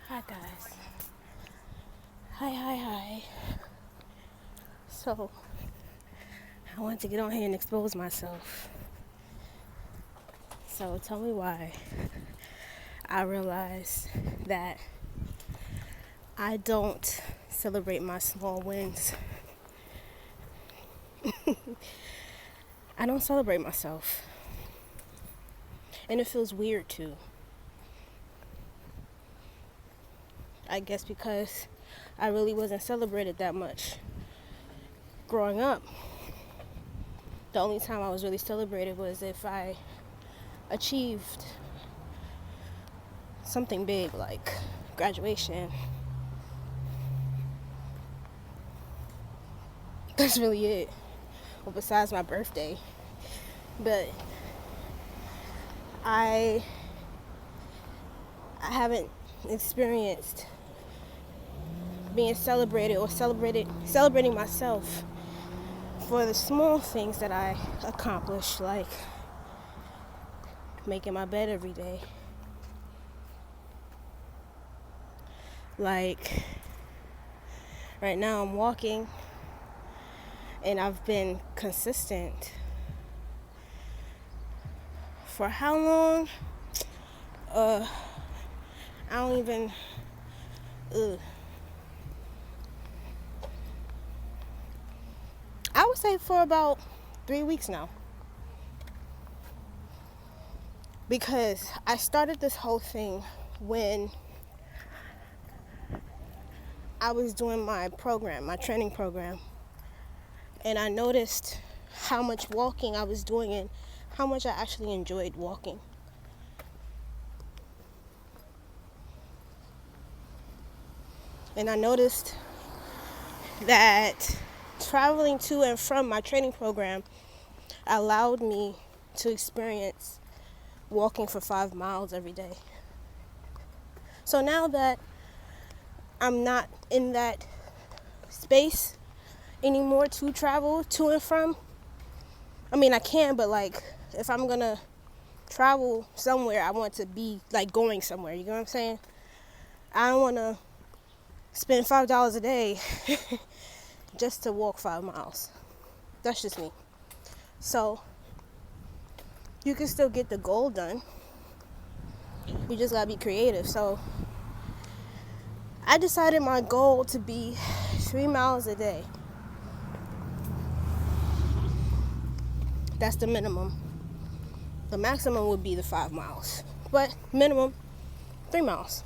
Hi guys. Hi. So, I wanted to get on here and expose myself. So, tell me why I realized that I don't celebrate my small wins. I don't celebrate myself. And it feels weird too. I guess because I really wasn't celebrated that much growing up. The only time I was really celebrated was if I achieved something big like graduation. That's really it. Well, besides my birthday. But I haven't experienced being celebrated or celebrating myself for the small things that I accomplish, like making my bed every day. Like right now I'm walking and I've been consistent. For how long? I don't even I would say for about 3 weeks now. Because I started this whole thing when I was doing my training program. And I noticed how much walking I was doing and how much I actually enjoyed walking. And I noticed that traveling to and from my training program allowed me to experience walking for 5 miles every day. So now that I'm not in that space anymore to travel to and from, I mean, I can, but like if I'm gonna travel somewhere, I want to be like going somewhere, you know what I'm saying? I don't want to spend $5 a day just to walk 5 miles. That's just me. So you can still get the goal done. You just gotta be creative. So I decided my goal to be 3 miles a day. That's the minimum. The maximum would be the 5 miles, but minimum 3 miles.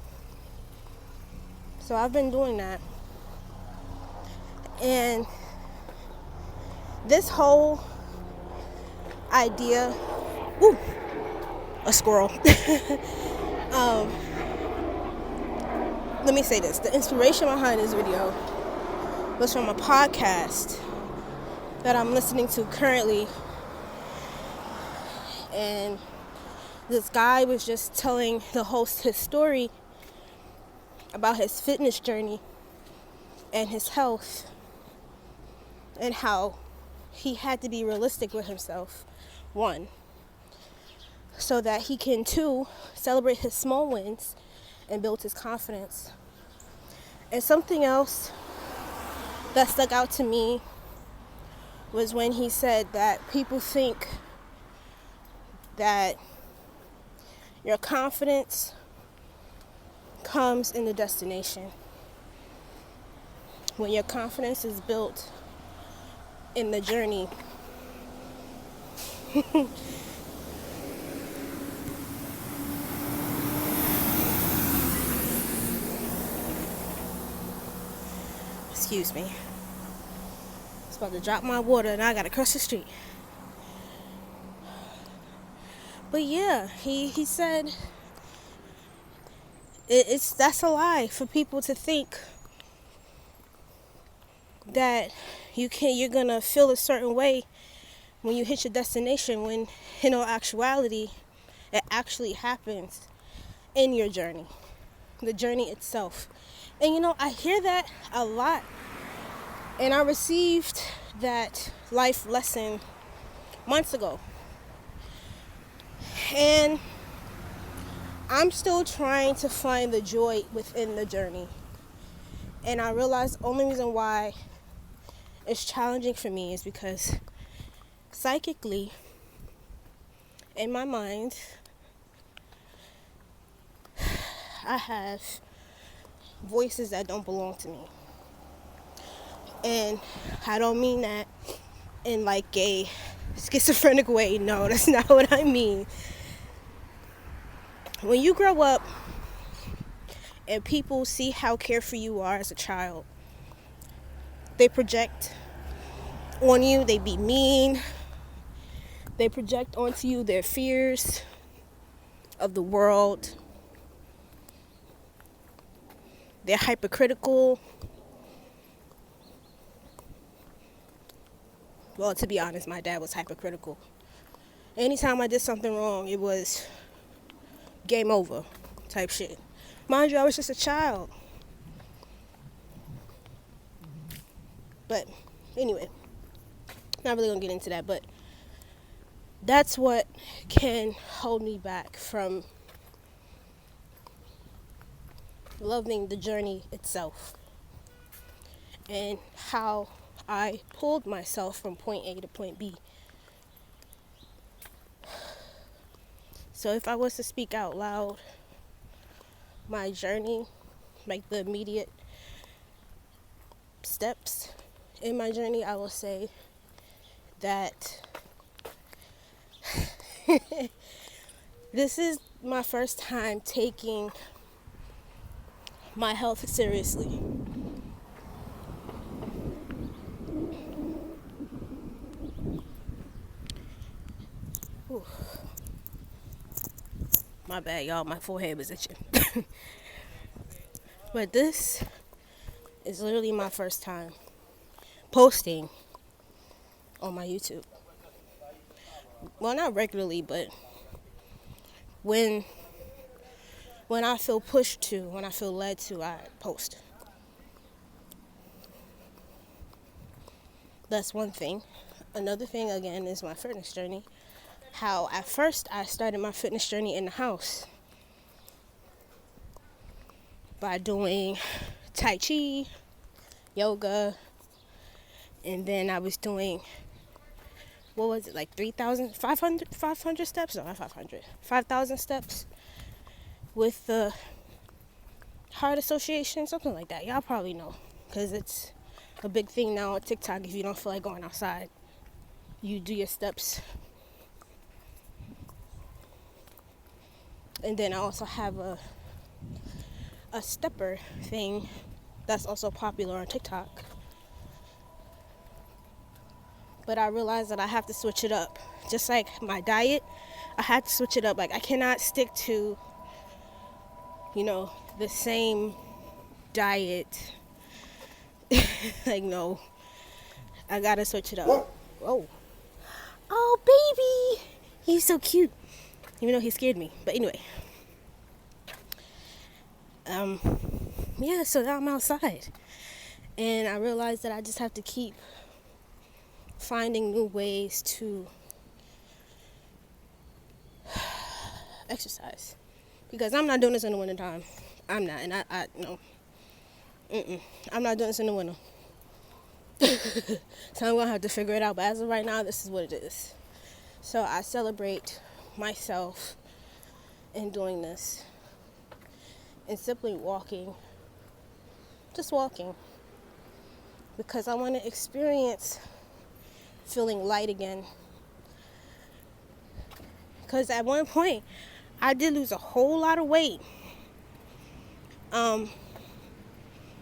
So I've been doing that. And this whole idea, a squirrel. Let me say this. The inspiration behind this video was from a podcast that I'm listening to currently. And this guy was just telling the host his story about his fitness journey and his health and how he had to be realistic with himself, one, so that he can, two, celebrate his small wins and build his confidence. And something else that stuck out to me was when he said that people think that your confidence comes in the destination, when your confidence is built in the journey. Excuse me. I was about to drop my water and I gotta cross the street. But yeah, he said that's a lie for people to think that you're gonna feel a certain way when you hit your destination, when in all actuality it actually happens in your journey, the journey itself. And I hear that a lot, and I received that life lesson months ago, and I'm still trying to find the joy within the journey. And I realized the only reason why it's challenging for me is because psychically, in my mind, I have voices that don't belong to me. And I don't mean that in like a schizophrenic way. No, that's not what I mean. When you grow up and people see how carefree you are as a child, they project on you, they be mean, they project onto you their fears of the world, they're hypercritical. Well, to be honest, my dad was hypercritical. Anytime I did something wrong, it was game over type shit. Mind you, I was just a child. But anyway, not really gonna get into that, but that's what can hold me back from loving the journey itself and how I pulled myself from point A to point B. So if I was to speak out loud my journey, like the immediate steps in my journey, I will say that this is my first time taking my health seriously. Ooh. My bad, y'all. My forehead was itching. But this is literally my first time posting on my YouTube. Well, not regularly, but when I feel pushed to, when I feel led to, I post. That's one thing. Another thing, again, is my fitness journey. How at first I started my fitness journey in the house by doing Tai Chi, yoga, and then I was doing, what was it, like 500 steps? No, not 500. 5,000 steps with the Heart Association, something like that. Y'all probably know, because it's a big thing now on TikTok. If you don't feel like going outside, you do your steps. And then I also have a stepper thing that's also popular on TikTok. But I realized that I have to switch it up. Just like my diet, I had to switch it up. Like, I cannot stick to, the same diet. Like, no. I gotta switch it up. Whoa. Oh, baby. He's so cute. Even though he scared me. But anyway. Yeah, so now I'm outside. And I realized that I just have to keep finding new ways to exercise. Because I'm not doing this in the wintertime. I'm not. And I no. I'm not doing this in the winter. So I'm going to have to figure it out. But as of right now, this is what it is. So I celebrate myself in doing this. And simply walking. Just walking. Because I want to experience feeling light again. Because at one point, I did lose a whole lot of weight.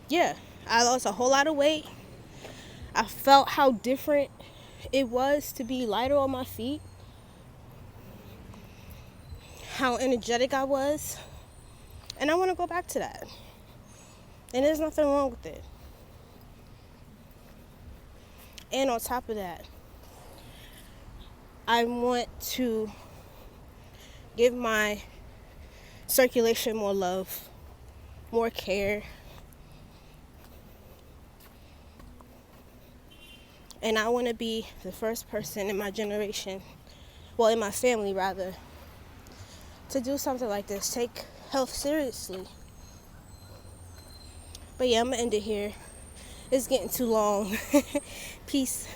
Yeah, I lost a whole lot of weight. I felt how different it was to be lighter on my feet. How energetic I was. And I want to go back to that. And there's nothing wrong with it. And on top of that, I want to give my circulation more love, more care. And I want to be the first person in my generation, well, in my family rather, to do something like this. Take health seriously. But yeah, I'm gonna end it here. It's getting too long. Peace.